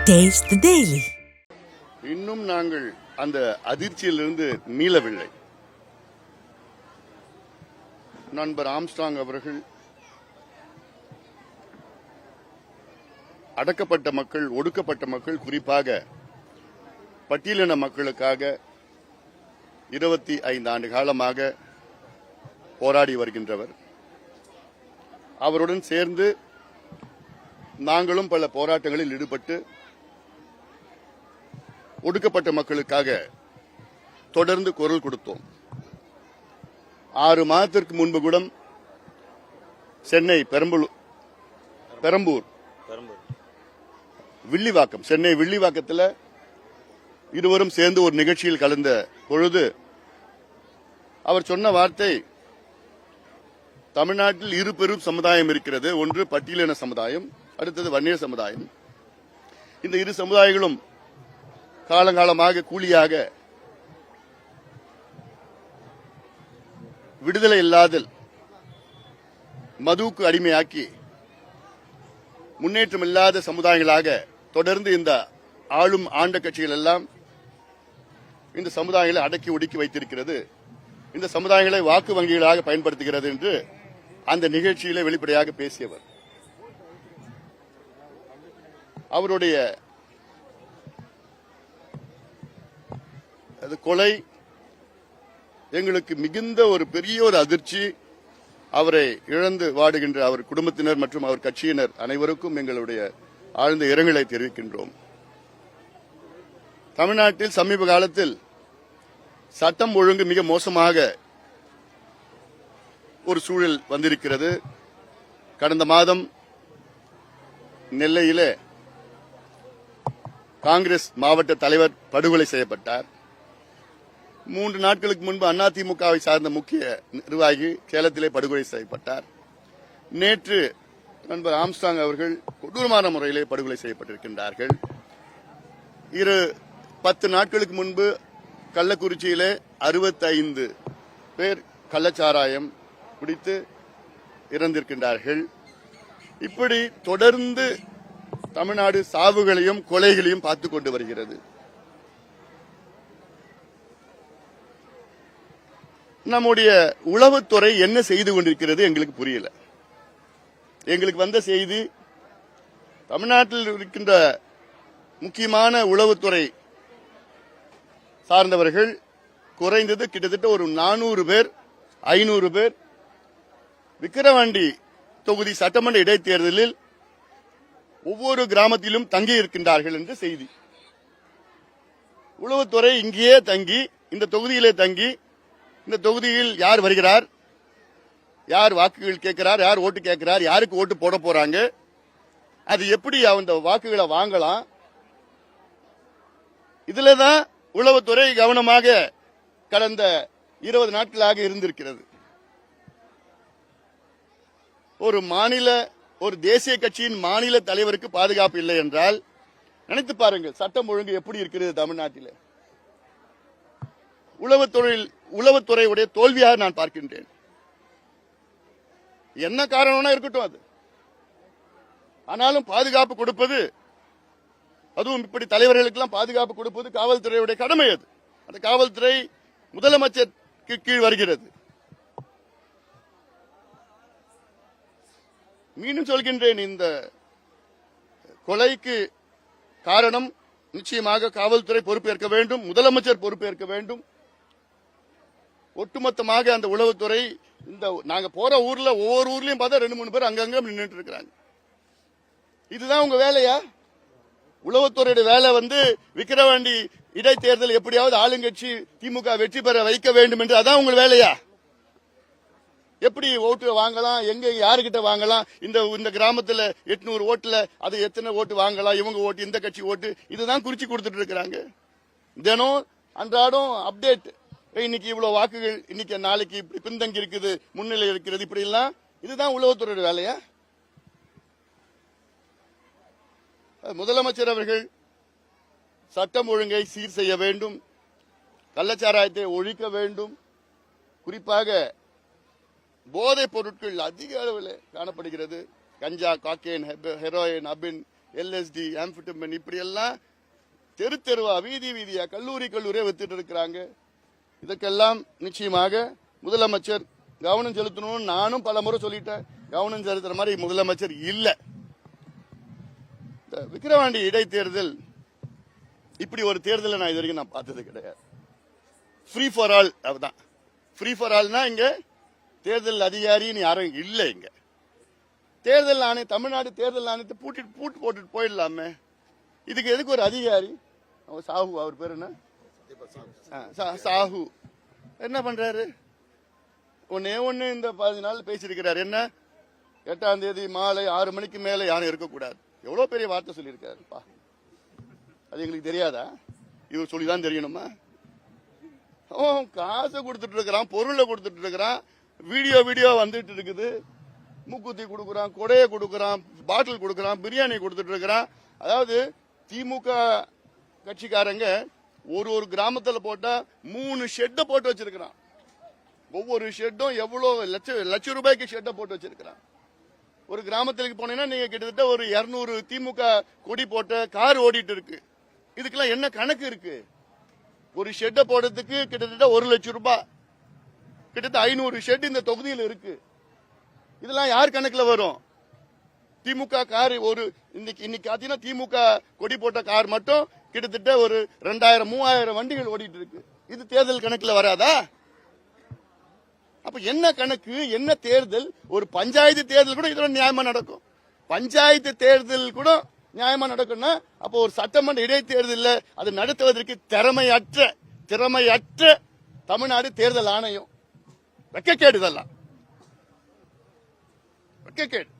Taste the Daily. இன்னும் நாங்கள் அந்த அதிர்ச்சியிலிருந்து மீளவில்லை. நண்பர் ஆம்ஸ்ட்ராங் அவர்கள் அடக்கப்பட்ட மக்கள், ஒடுக்கப்பட்ட மக்கள், குறிப்பாக பட்டியலின மக்களுக்காக 25 ஆண்டு காலமாக போராடி வருகின்றவர். அவருடன் சேர்ந்து நாங்களும் பல போராட்டங்களில் ஈடுபட்டு ஒடுக்கப்பட்ட மக்களுக்காக தொடர்ந்து குரல் கொடுத்தோம். 6 மாதத்திற்கு முன்பு கூட சென்னை பெரம்பூர் வில்லிவாக்கம், சென்னை வில்லிவாக்கத்தில் இருவரும் சேர்ந்து ஒரு நிகழ்ச்சியில் கலந்த பொழுது அவர் சொன்ன வார்த்தை, தமிழ்நாட்டில் 2 பெரும் சமுதாயம் இருக்கிறது. ஒன்று பட்டியலின சமுதாயம், அடுத்தது வன்னியர் சமுதாயம். இந்த 2 சமுதாயங்களும் காலங்காலமாக கூலியாக விடுதலை இல்லாத மதுவுக்கு அடிமையாக்கி முன்னேற்றம் இல்லாத சமுதாயங்களாக தொடர்ந்து இந்த ஆளும் ஆண்ட கட்சிகள் எல்லாம் இந்த சமுதாயங்களை அடக்கி ஒடுக்கி வைத்திருக்கிறது. இந்த சமுதாயங்களை வாக்கு வங்கிகளாக பயன்படுத்துகிறது என்று அந்த நிகழ்ச்சியிலே வெளிப்படையாக பேசியவர். அவருடைய கொலை எங்களுக்கு மிகுந்த ஒரு பெரிய ஒரு அதிர்ச்சி. அவரை இழந்து வாடுகின்ற அவர் குடும்பத்தினர் மற்றும் அவர் கட்சியினர் அனைவருக்கும் எங்களுடைய ஆழ்ந்த இரங்கலை தெரிவிக்கின்றோம். தமிழ்நாட்டில் சமீப காலத்தில் சட்டம் ஒழுங்கு மிக மோசமாக ஒரு சூழல் வந்திருக்கிறது. கடந்த மாதம் நெல்லையிலே காங்கிரஸ் மாவட்ட தலைவர் படுகொலை செய்யப்பட்டார். 3 நாட்களுக்கு முன்பு அதிமுகவை சார்ந்த முக்கிய நிர்வாகி சேலத்திலே படுகொலை செய்யப்பட்டார். நேற்று நண்பர் ஆம்ஸ்ட்ராங் அவர்கள் கொடூரமான முறையிலே படுகொலை செய்யப்பட்டிருக்கின்றார்கள். 10 நாட்களுக்கு முன்பு கள்ளக்குறிச்சியிலே 65 பேர் கள்ளச்சாராயம் குடித்து இறந்திருக்கின்றார்கள். இப்படி தொடர்ந்து தமிழ்நாடு சாவுகளையும் கொலைகளையும் பார்த்துக் கொண்டு வருகிறது. நம்முடைய உளவுத்துறை என்ன செய்து கொண்டிருக்கிறது எங்களுக்கு புரியல. எங்களுக்கு வந்த செய்தி, தமிழ்நாட்டில் இருக்கின்ற முக்கியமான உளவுத்துறை சார்ந்தவர்கள் குறைந்தது கிட்டத்தட்ட ஒரு 400 பேர் 500 பேர் விக்கிரவாண்டி தொகுதி சட்டமன்ற இடைத்தேர்தலில் ஒவ்வொரு கிராமத்திலும் தங்கி இருக்கின்றார்கள் என்று செய்தி. உளவுத்துறை இங்கேயே தங்கி, இந்த தொகுதியிலே தங்கி, இந்த தொகுதியில் யார் வருகிறார், யார் வாக்குகள் கேட்கிறார், யார் ஓட்டு கேட்கிறார், யாருக்கு ஓட்டு போட போறாங்க, அது எப்படி அந்த வாக்குகளை வாங்கலாம், இதுலதான் உளவுத்துறை கவனமாக கடந்த 20 நாட்களாக இருந்திருக்கிறது. ஒரு தேசிய கட்சியின் மாநில தலைவருக்கு பாதுகாப்பு இல்லை என்றால் நினைத்து பாருங்கள், சட்டம் ஒழுங்கு எப்படி இருக்கிறது தமிழ்நாட்டில். உளவுத்துறையுடைய தோல்வியாக நான் பார்க்கின்றேன். என்ன காரணம்னா இருக்கட்டும், அது ஆனாலும் பாதுகாப்பு கொடுப்பது, அதுவும் இப்படி தலைவர்களுக்கெல்லாம் பாதுகாப்பு கொடுப்பது காவல்துறையுடைய கடமை. அது அந்த காவல்துறை முதலமைச்சர் கீழ் வருகிறது. மீண்டும் சொல்கின்றேன், இந்த கொலைக்கு காரணம் நிச்சயமாக காவல்துறை பொறுப்பேற்க வேண்டும், முதலமைச்சர் பொறுப்பேற்க வேண்டும். ஒட்டுமொத்தமாக அந்த உளவுத்துறை, இந்த நாங்க போற ஊர்ல ஒவ்வொரு ஊர்லயும் பார்த்தா 2-3 பேர் அங்கங்க நின்றுட்டு இருக்கிறாங்க. இதுதான் உங்க வேலையா? உளவுத்துறையுடைய வேலை விக்கிரவாண்டி இடைத்தேர்தல் எப்படியாவது ஆளுங்கட்சி திமுக வெற்றி பெற வைக்க வேண்டும் என்று, அதான் உங்க வேலையா? எப்படி ஓட்டு வாங்கலாம், எங்க யாருகிட்ட வாங்கலாம், இந்த கிராமத்துல 800 ஓட்டுல அது எத்தனை ஓட்டு வாங்கலாம், இவங்க ஓட்டு, இந்த கட்சி ஓட்டு, இதுதான் குறிச்சு கொடுத்துட்டு இருக்கிறாங்க. தினம் அன்றாடம் அப்டேட், இன்னைக்கு இவ்வளவு வாக்குகள், இன்னைக்கு நாளைக்கு இப்படி பின்தங்கி இருக்குது, முன்னிலை இருக்கிறது, இப்படி எல்லாம். இதுதான் உளவுத்துறையோட வேலையா? முதலமைச்சர் அவர்கள் சட்டம் ஒழுங்கை சீர் செய்ய வேண்டும், கள்ளச்சாராயத்தை ஒழிக்க வேண்டும். குறிப்பாக போதைப் பொருட்கள் அதிக அளவில் காணப்படுகிறது. கஞ்சா, காக்கேன், ஹெரோயின், அபின், எல்எஸ்டி, ஆம்பிட்டமின் இப்படி எல்லாம் தெரு தெருவா, வீதி வீதியா, கல்லூரியா வித்துட்டு இருக்கிறாங்க. இதற்கெல்லாம் நிச்சயமாக முதலமைச்சர் கவனம் செலுத்தணும்னு நானும் பல முறை சொல்லிட்டேன். கவனம் செலுத்துற மாதிரி முதலமைச்சர் இல்ல. விக்கிரவாண்டி இடைத்தேர்தல் இப்படி ஒரு தேர்தலை நான் இது வரைக்கும் நான் பார்த்தது கிடையாது. Free for all. அதுதான் ஃப்ரீ ஃபார் ஆல்னா இங்க தேர்தல் அதிகாரின்னு யாரும் இல்லை. இங்க தேர்தல் ஆணையம், தமிழ்நாடு தேர்தல் ஆணையத்தை பூட்டு போட்டுட்டு போயிடலாமே. இதுக்கு எதுக்கு ஒரு அதிகாரி? அவர் சாஹு, அவர் பேர் என்ன? சாஹு என்ன பண்றாரு? ஒன்னே ஒண்ணு இந்த 15 நாள் பேசியிருக்கிறார். என்ன? 8ஆம் தேதி மாலை 6 மணிக்கு மேல யாரும் இருக்கக்கூடாது. எவ்வளவு பெரிய வார்த்தை சொல்லியிருக்காருப்பா. அது எங்களுக்கு தெரியாதா? இவர் சொல்லிதான் தெரியணுமா? அவன் காசை கொடுத்துட்டு இருக்கிறான், பொருளை கொடுத்துட்டு இருக்கிறான், வீடியோ வந்துட்டு இருக்குது. மூக்குத்தி கொடுக்குறான், கொடையை கொடுக்குறான், பாட்டில் கொடுக்குறான், பிரியாணி கொடுத்துட்டு இருக்கிறான். அதாவது திமுக கட்சிக்காரங்க ஒரு கிராமத்துல போட்டா 3 ஷெட்டை போட்டு வச்சிருக்கிறான். ஒவ்வொரு ஷெட்டும் எவ்வளவு லட்சம் ரூபாய்க்கு ஷெட்டை போட்டு வச்சிருக்கிறான். ஒரு கிராமத்திற்கு போனீங்கன்னா நீங்க கிட்டத்தட்ட ஒரு 200 திமுக கொடி போட்ட கார் ஓடிட்டு இருக்கு. இதுக்கெல்லாம் என்ன கணக்கு இருக்கு? ஒரு ஷெட்டை போடுறதுக்கு கிட்டத்தட்ட 1 லட்சம் ரூபாய், கிட்டத்தட்ட 500 ஷெட் இந்த தொகுதியில் இருக்கு. இதெல்லாம் யார் கணக்குல வரும்? திமுக கார் ஒரு இன்னைக்கு பாத்தீங்கன்னா திமுக கொடி போட்ட கார் மட்டும் கிட்டத்தட்ட ஒரு 2000-3000 வண்டிகள் ஓடிட்டு இருக்கு. இது தேர்தல் கணக்குல வராதா? அப்ப என்ன கணக்கு, என்ன தேர்தல்? ஒரு பஞ்சாயத்து தேர்தல் கூட இதோட நியாயமா நடக்கும். பஞ்சாயத்து தேர்தல் கூட நியாயமா நடக்கும்னா அப்போ ஒரு சட்டமன்ற இடைத்தேர்தல் அது நடத்துவதற்கு திறமையற்ற தமிழ்நாடு தேர்தல் ஆணையம். வெக்கக்கேடு இதெல்லாம், வெக்கக்கேடு.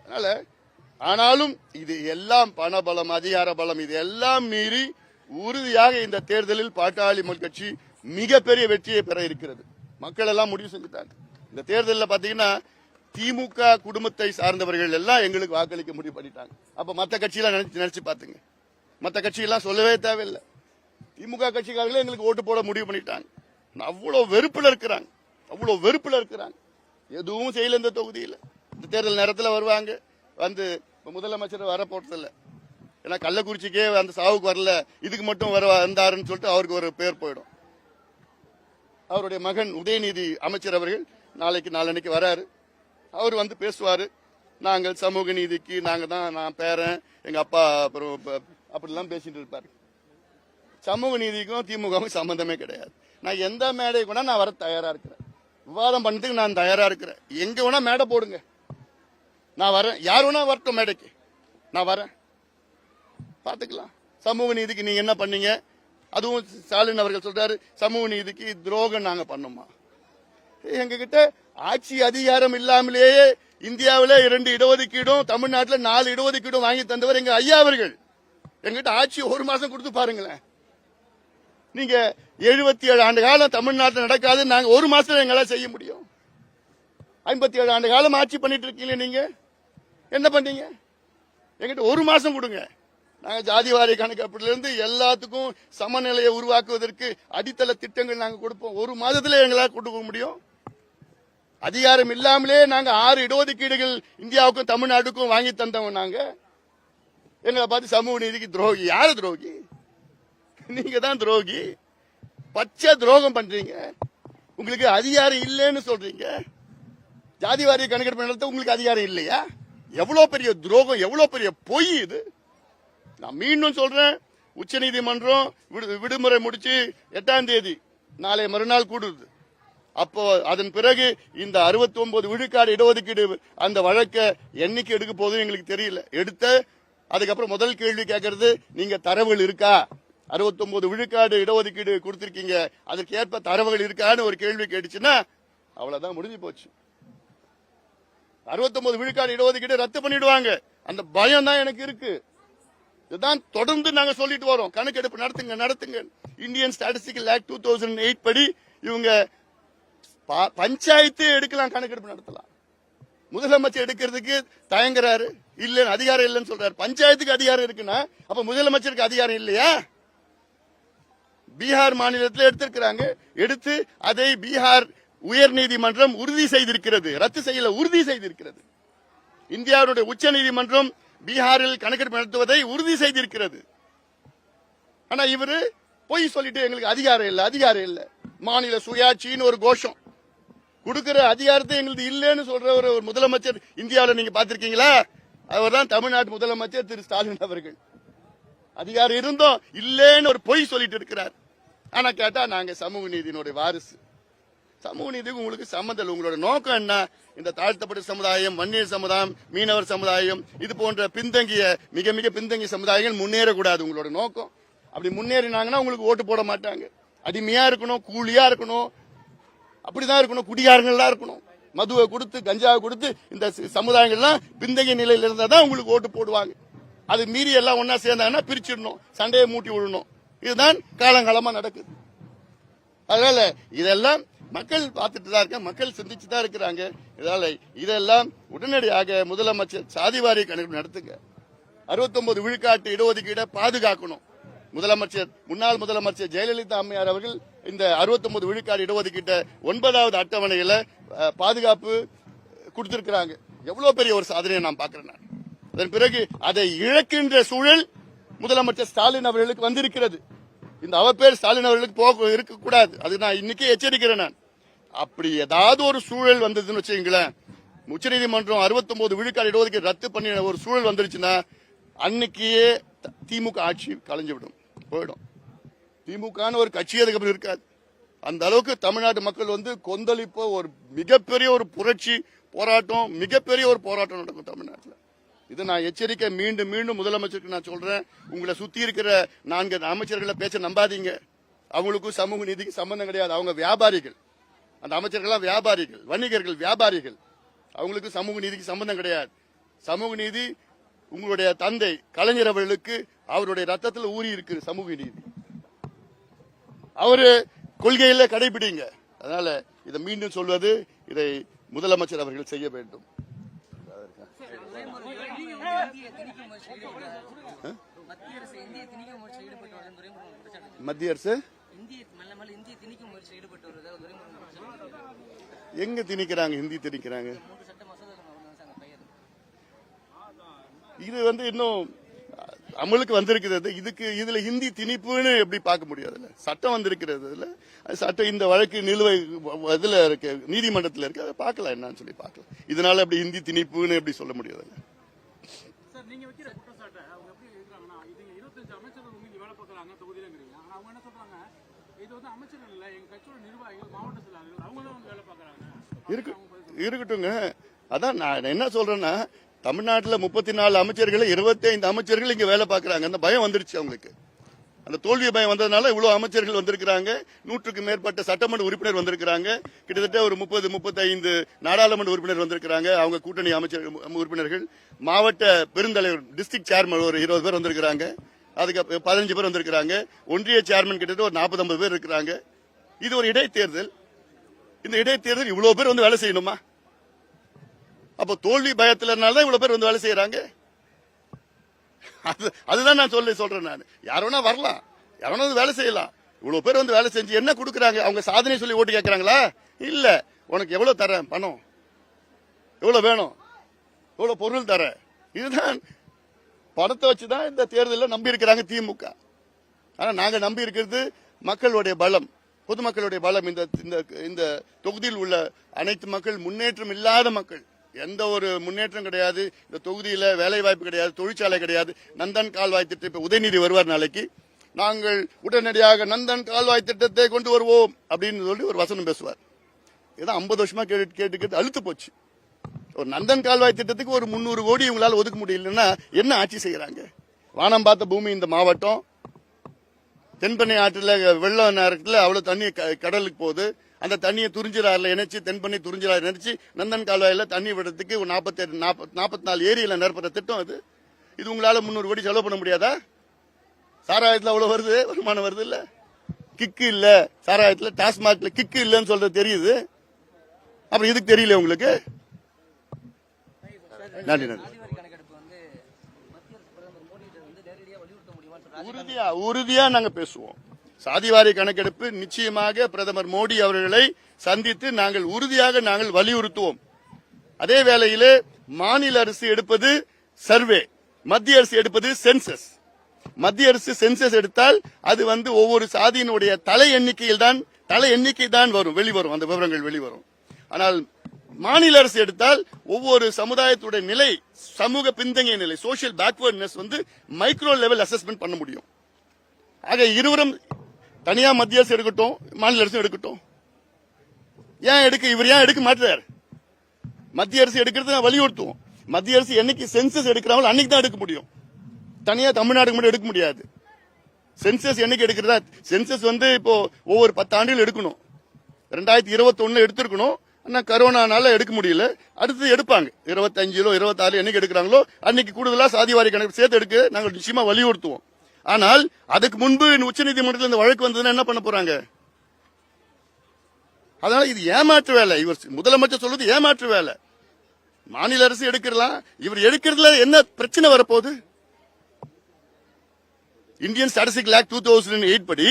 அதனால ஆனாலும் இது எல்லாம் பணபலம், அதிகார பலம், இது எல்லாம் மீறி உறுதியாக இந்த தேர்தலில் பாட்டாளி மக்கள் கட்சி மிகப்பெரிய வெற்றியை பெற இருக்கிறது. மக்கள் எல்லாம் முடிவு செஞ்சுட்டாங்க. இந்த தேர்தலில் பாத்தீங்கன்னா திமுக குடும்பத்தை சார்ந்தவர்கள் எல்லாம் எங்களுக்கு வாக்களிக்க முடிவு பண்ணிட்டாங்க. அப்ப மற்ற கட்சியெல்லாம் நினைச்சு பாத்துங்க. மற்ற கட்சியெல்லாம் சொல்லவே தேவையில்லை. திமுக கட்சிக்காரர்களே எங்களுக்கு ஓட்டு போட முடிவு பண்ணிட்டாங்க. அவ்வளவு வெறுப்புல இருக்கிறாங்க. எதுவும் செய்யல இந்த தொகுதியில். இந்த தேர்தல் நேரத்தில் வருவாங்க, வந்து முதலமைச்சர் வர போட்டதில்ல. ஏன்னா கள்ளக்குறிச்சிக்கே அந்த சாவுக்கு வரல, இதுக்கு மட்டும் வந்தாருன்னு சொல்லிட்டு அவருக்கு ஒரு பேர் போயிடும். அவருடைய மகன் உதயநிதி அமைச்சர் அவர்கள் நாளைக்கு வராரு. அவர் வந்து பேசுவாரு. நாங்கள் சமூக நீதிக்கு நான் பேரன், எங்க அப்பா அப்படிலாம் பேசிட்டு இருப்பாரு. சமூக நீதிக்கும் திமுகவும் சம்பந்தமே கிடையாது. நான் எந்த மேடை கூட நான் வர தயாரா இருக்கிறேன். விவாதம் பண்ணதுக்கு நான் தயாரா இருக்கிறேன். எங்க வேணா மேடை போடுங்க, நான் வரேன். யார் வேணா வரட்டும் மேடைக்கு, நான் வரேன். பாத்துக்கலாம். சமூக நீதிக்கு நீங்க என்ன பண்ணீங்க? அதுவும் ஸ்டாலின் அவர்கள் சொல்றாரு சமூக நீதிக்கு துரோகம் நாங்க பண்ணோமா? எங்க கிட்ட ஆட்சி அதிகாரம் இல்லாமலேயே இந்தியாவில 2 இடஒதுக்கீடும் தமிழ்நாட்டில் 4 இடஒதுக்கீடும் வாங்கி தந்தவர் எங்க ஐயா அவர்கள். எங்கிட்ட ஆட்சி 1 மாசம் கொடுத்து பாருங்களேன். நீங்க 77 ஆண்டு காலம் தமிழ்நாட்டில் நடக்காது, நாங்க 1 மாசத்துல எங்களால செய்ய முடியும். 57 ஆண்டு காலம் ஆட்சி பண்ணிட்டு இருக்கீங்க. நீங்க என்ன பண்ணீங்க? எங்கிட்ட 1 மாசம் கொடுங்க. நாங்க ஜாதிவாரி கணக்கெடுப்பிலிருந்து எல்லாத்துக்கும் சமநிலையை உருவாக்குவதற்கு அடித்தள திட்டங்கள் நாங்க கொடுப்போம். 1 மாதத்துல எங்களால் கொடுக்க முடியும். அதிகாரம் இல்லாமலே நாங்க 6 இடஒதுக்கீடுகள் இந்தியாவுக்கும் தமிழ்நாட்டுக்கும் வாங்கி தந்தவங்க. நாங்க எங்களை பார்த்து சமூக நீதிக்கு துரோகி. யாரு துரோகி? நீங்க தான் துரோகி. பச்சை துரோகம் பண்றீங்க. உங்களுக்கு அதிகாரம் இல்லைன்னு சொல்றீங்க. ஜாதிவாரி கணக்கெடுப்பு நடத்த உங்களுக்கு அதிகாரம் இல்லையா? எவ்வளவு பெரிய துரோகம், எவ்வளவு பெரிய பொய் இது. நான் மீண்டும் சொல்றேன், உச்சநீதிமன்றம் விடுமுறை முடிச்சு 8ஆம் தேதி நாளை மறுநாள் கூடுது. அப்போ அதன் பிறகு இந்த 69 விழுக்காடு இடஒதுக்கீடு அந்த வழக்கை என்னைக்கு எடுக்க போதும் எங்களுக்கு தெரியல. அதுக்கப்புறம் முதல் கேள்வி கேட்கறது, நீங்க தரவுகள் இருக்கா? 69 விழுக்காடு இடஒதுக்கீடு கொடுத்திருக்கீங்க, அதற்கேற்ப தரவுகள் இருக்கான்னு ஒரு கேள்வி கேட்டுச்சுன்னா அவ்வளவுதான், முடிஞ்சு போச்சு. 69 விழுக்காடு இடஒதுக்கீடு ரத்து பண்ணிடுவாங்க. அந்த பயம் தான் எனக்கு இருக்கு. இதுதான் தொடர்ந்து நாங்க சொல்லிட்டு வரோம். கணக்கெடுப்பு நடத்துங்க. இந்தியன் ஸ்டாட்டிஸ்டிக்கல் ஆக்ட் 2008 படி இவங்க பஞ்சாயத்து எடுக்கலாம், கணக்கெடுப்பு நடத்தலாம். முதலமைச்சர் எடுக்கிறதுக்கு தயங்குறாரு, இல்ல அதிகாரம் இல்லைன்னு சொல்றாரு. பஞ்சாயத்துக்கு அதிகாரம் இருக்குன்னா அப்ப முதலமைச்சருக்கு அதிகாரம் இல்லையா? பீகார் மாநிலத்தில் எடுத்திருக்கிறாங்க. எடுத்து அதை பீகார் உயர் நீதிமன்றம் உறுதி செய்திருக்கிறது. ரத்து செய்யல, உறுதி செய்திருக்கிறது. இந்தியாவுடைய உச்ச நீதிமன்றம் பீகாரில் கணக்கெடுப்பு நடத்துவதை உறுதி செய்திருக்கிறது. ஆனா இவரு பொய் சொல்லிட்டு எங்களுக்கு அதிகாரம் இல்ல மாநில சுயாட்சின்னு ஒரு கோஷம் கொடுக்கிற அதிகாரத்தை எங்களுக்கு இல்லைன்னு சொல்ற ஒரு முதலமைச்சர் இந்தியாவில் நீங்க பாத்திருக்கீங்களா? அவர் தான் தமிழ்நாட்டு முதலமைச்சர் திரு ஸ்டாலின் அவர்கள். அதிகாரம் இருந்தோம் இல்லைன்னு ஒரு பொய் சொல்லிட்டு இருக்கிறார். ஆனா கேட்டா நாங்க சமூக நீதியினுடைய வாரிசு. சமூக நீதிக்கு உங்களுக்கு சம்மந்தம் இல்லை. உங்களோட நோக்கம் என்ன? இந்த தாழ்த்தப்பட்ட சமுதாயம், வன்னியர் சமுதாயம், மீனவர் சமுதாயம், இது போன்ற பின்தங்கிய மிக மிக பின்தங்கிய சமுதாயங்கள் முன்னேறக்கூடாது உங்களோட நோக்கம். அப்படி முன்னேறினாங்கன்னா உங்களுக்கு ஓட்டு போட மாட்டாங்க. அடிமையா இருக்கணும், கூலியா இருக்கணும், அப்படிதான் இருக்கணும், குடிகாரங்களா இருக்கணும், மதுவை கொடுத்து கஞ்சாவை கொடுத்து இந்த சமுதாயங்கள்லாம் பின்தங்கிய நிலையில இருந்தா தான் உங்களுக்கு ஓட்டு போடுவாங்க. அது மீறி எல்லாம் ஒன்னா சேர்ந்தாங்கன்னா பிரிச்சிடணும், சண்டையை மூட்டி விடணும். இதுதான் காலங்காலமா நடக்குது. அதனால இதெல்லாம் மக்கள் பார்த்துட்டு தான் இருக்காங்க, மக்கள் சிந்திச்சு தான் இருக்கிறாங்க. இதனால இதெல்லாம் உடனடியாக முதலமைச்சர் சாதிவாரி கணக்கு நடத்துங்க. 69 விழுக்காட்டு இடஒதுக்கீடை பாதுகாக்கணும். முன்னாள் முதலமைச்சர் ஜெயலலிதா அம்மையார் அவர்கள் இந்த 69 விழுக்காடு இடஒதுக்கீட்டை 9வது அட்டவணையில பாதுகாப்பு கொடுத்திருக்கிறாங்க. எவ்வளவு பெரிய ஒரு சாதனையை நான் பார்க்கிறேன். அதன் பிறகு அதை இழக்கின்ற சூழல் முதலமைச்சர் ஸ்டாலின் அவர்களுக்கு வந்திருக்கிறது. இந்த அவப்பேர் ஸ்டாலின் அவர்களுக்கு போக இருக்கக்கூடாது. அது நான் இன்னைக்கு எச்சரிக்கிறேன். நான் அப்படி ஏதாவது ஒரு சூழல் வந்ததுன்னு வச்சுங்களேன், உச்சநீதிமன்றம் 69 விழுக்காடு இடஒதுக்கீடு ரத்து பண்ணின ஒரு சூழல் வந்துருச்சுன்னா அன்னைக்கே திமுக ஆட்சி கலைஞ்சு விடும், போயிடும். திமுக ஒரு கட்சி அதுக்கப்புறம் இருக்காது. அந்த அளவுக்கு தமிழ்நாட்டு மக்கள் கொந்தளிப்போ ஒரு மிகப்பெரிய ஒரு புரட்சி போராட்டம், மிகப்பெரிய ஒரு போராட்டம் நடக்கும் தமிழ்நாட்டில். இது நான் எச்சரிக்கை மீண்டும் மீண்டும் முதலமைச்சருக்கு நான் சொல்றேன். உங்களை சுத்தி இருக்கிற 4 அமைச்சர்களை பேச்ச நம்பாதீங்க. அவங்களுக்கும் சமூக நீதிக்கு சம்பந்தம் கிடையாது. அவங்க வியாபாரிகள். அந்த அமைச்சர்கள்லாம் வியாபாரிகள், வணிகர்கள், வியாபாரிகள். அவங்களுக்கு சமூக நீதிக்கு சம்பந்தம் கிடையாது. சமூக நீதி உங்களுடைய தந்தை கலைஞர் அவர்களுக்கு அவருடைய ரத்தத்தில் ஊறி இருக்கு சமூக நீதி. அவரு கொள்கையில கடைபிடிங்க. அதனால இதை மீண்டும் சொல்வது, இதை முதலமைச்சர் அவர்கள் செய்ய வேண்டும். மத்திய அரசு எங்க திணிக்கிறாங்க? ஹிந்தி திணிக்கிறாங்க. இது இன்னும் அமலுக்கு வந்திருக்கிறது. இதுல ஹிந்தி திணிப்புன்னு எப்படி பார்க்க முடியாது? சட்டம் வந்திருக்கிறது. சட்டம் இந்த வழக்கு நிலுவை இதுல இருக்கு, நீதிமன்றத்தில் இருக்கு. அதை பார்க்கலாம், என்னன்னு சொல்லி பார்க்கலாம். இதனால எப்படி ஹிந்தி திணிப்புன்னு எப்படி சொல்ல முடியாது? இருக்கட்டுங்க. அதான் நான் என்ன சொல்றேன்னா, தமிழ்நாட்டில் 34 அமைச்சர்கள், 25 அமைச்சர்கள் இங்க வேலை பார்க்கறாங்க. அந்த பயம் வந்துருச்சு அவங்களுக்கு. அந்த தோல்வி பயம் வந்ததுனால இவ்வளவு அமைச்சர்கள் வந்திருக்கிறாங்க. 100க்கும் மேற்பட்ட சட்டமன்ற உறுப்பினர் வந்திருக்கிறாங்க. கிட்டத்தட்ட ஒரு 30-35 நாடாளுமன்ற உறுப்பினர் வந்திருக்கிறாங்க. அவங்க கூட்டணி அமைச்சர் உறுப்பினர்கள், மாவட்ட பெருந்தலைவர், டிஸ்ட்ரிக்ட் சேர்மன் ஒரு 20 பேர் வந்திருக்கிறாங்க. அதுக்கு 15 பேர் வந்திருக்கிறாங்க. ஒன்றிய சேர்மன் கிட்டத்தட்ட ஒரு 40-50 பேர் இருக்கிறாங்க. இது ஒரு இடைத்தேர்தல். இந்த இடைத்தேர்தல் இவ்வளவு பேர் வேலை செய்யணுமா? அப்போ தோல்வி பயத்தினால்தான் இவ்வளவு பேர் வேலை செய்யறாங்க. அதுதான் நான் சொல்றேன். நான் யாரோனா வரலாம், யாரோனா வேலை செய்யலாம். இவ்வளவு பேர் வேலை செஞ்சு என்ன கொடுக்கறாங்க? அவங்க சாதனை சொல்லி ஓட்டு கேட்கறாங்களா? இல்ல, உனக்கு எவ்வளவு தரேன், பணம் எவ்வளவு வேணும், எவ்வளவு பொருள் தர, இதுதான் பணத்தை வச்சுதான் இந்த தேர்தலில் நம்பி இருக்கிறாங்க திமுக. ஆனா நாங்க நம்பி இருக்கிறது மக்களுடைய பலம், பொதுமக்களுடைய பலம். இந்த தொகுதியில் உள்ள அனைத்து மக்கள் முன்னேற்றம் இல்லாத மக்கள், எந்த ஒரு முன்னேற்றம் கிடையாது. இந்த தொகுதியில வேலை வாய்ப்பு கிடையாது, தொழிற்சாலை கிடையாது. நந்தன் கால்வாய் திட்டம், இப்ப உதயநிதி வருவார் நாளைக்கு, நாங்கள் உடனடியாக நந்தன் கால்வாய் திட்டத்தை கொண்டு வருவோம் அப்படின்னு சொல்லி ஒரு வசனம் பேசுவார். இதான் 50 வருஷமா கேட்டு அழுத்து போச்சு. ஒரு நந்தன் கால்வாய் திட்டத்துக்கு ஒரு 300 கோடி இவங்களால ஒதுக்க முடியலன்னா என்ன ஆட்சி செய்யறாங்க? வானம் பார்த்த பூமி இந்த மாவட்டம். தென்பெண்ணை ஆற்றுல வெள்ளம் நேரத்தில் அவ்வளவு தண்ணி கடலுக்கு போகுது. அந்த தண்ணியை துறிஞ்சிராறுல இணைச்சு, தென்பெண்ணை துறிஞ்சிராறு இணைச்சு நந்தன் கால்வாயில தண்ணி விடுறதுக்கு 44 ஏரியில நிரப்புற திட்டம் அது. இது உங்களால 300 கோடி செலவு பண்ண முடியாதா? சாராயத்துல அவ்வளவு வருது, வருமானம் வருது இல்ல? கிக்கு இல்ல சாராயத்துல, டாஸ்மாக்ல கிக்கு இல்லன்னு சொல்றது தெரியுது. அப்புறம் இதுக்கு தெரியல உங்களுக்கு? நன்றி. உறுதியா நாங்க பேசுவோம். சாதிவாரி கணக்கெடுப்பு நிச்சயமாக பிரதமர் மோடி அவர்களை சந்தித்து நாங்கள் உறுதியாக வலியுறுத்துவோம். அதே வேளையிலே மாநில அரசு எடுப்பது சர்வே, மத்திய அரசு எடுப்பது சென்சஸ். மத்திய அரசு சென்சஸ் எடுத்தால் அது வந்து ஒவ்வொரு சாதியினுடைய தலை எண்ணிக்கை தான் வரும், வெளிவரும், அந்த விவரங்கள் வெளிவரும். ஆனால் மாநில அரசு எடுத்தால் ஒவ்வொரு சமுதாயத்துடைய நிலை, சமூக பின்தங்கிய நிலை, சோசியல் பேக்வர்ட்னஸ் வந்து மைக்ரோ லெவல் அசஸ்மெண்ட் பண்ண முடியும். ஆக இருவரும், தனியா மத்திய அரசு எடுக்கட்டும், மாநில அரசு எடுக்கட்டும். இவர் ஏன் எடுக்க மாட்டார்? மத்திய அரசு எடுக்கிறது வலியுறுத்துவோம். மத்திய அரசு என்னைக்கு சென்சஸ் எடுக்கிறாங்களோ அன்னைக்கு தான் எடுக்க முடியும். தனியா தமிழ்நாடுக்கு மட்டும் எடுக்க முடியாது. சென்சஸ் என்னைக்கு எடுக்கிறதா? சென்சஸ் வந்து இப்போ ஒவ்வொரு 10 ஆண்டுகள் எடுக்கணும். 2021 எடுத்திருக்கணும். ஆனா கரோனானால எடுக்க முடியல. அடுத்து எடுப்பாங்க 25 26 என்னைக்கு எடுக்கிறாங்களோ அன்னைக்கு கூடுதலா சாதிவாரி கணக்கு சேர்த்து எடுக்க நாங்கள் நிச்சயமா வலியுறுத்துவோம். ஆனால் அதுக்கு முன்பு உச்சநீதிமன்றத்தில் இந்த வழக்கு வந்ததுன்னா என்ன பண்ண போறாங்க? அதனால இது ஏமாற்று வேலை. இவர் முதலமைச்சர் சொல்றது ஏமாற்று வேலை. மாநில அரசு எடுக்கலாம், இவர் எடுக்கிறதுல என்ன பிரச்சனை வரப்போகுது? இந்தியன் ஸ்டாட்டிஸ்டிக்ஸ் ஆக்ட் 2008 படி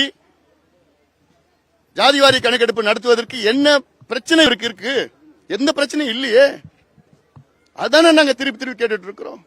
ஜாதிவாரி கணக்கெடுப்பு நடத்துவதற்கு என்ன பிரச்சனை இருக்கு? எந்த பிரச்சனையும் இல்லையே. அதானே நாங்க திருப்பி கேட்டுட்டு இருக்கிறோம்.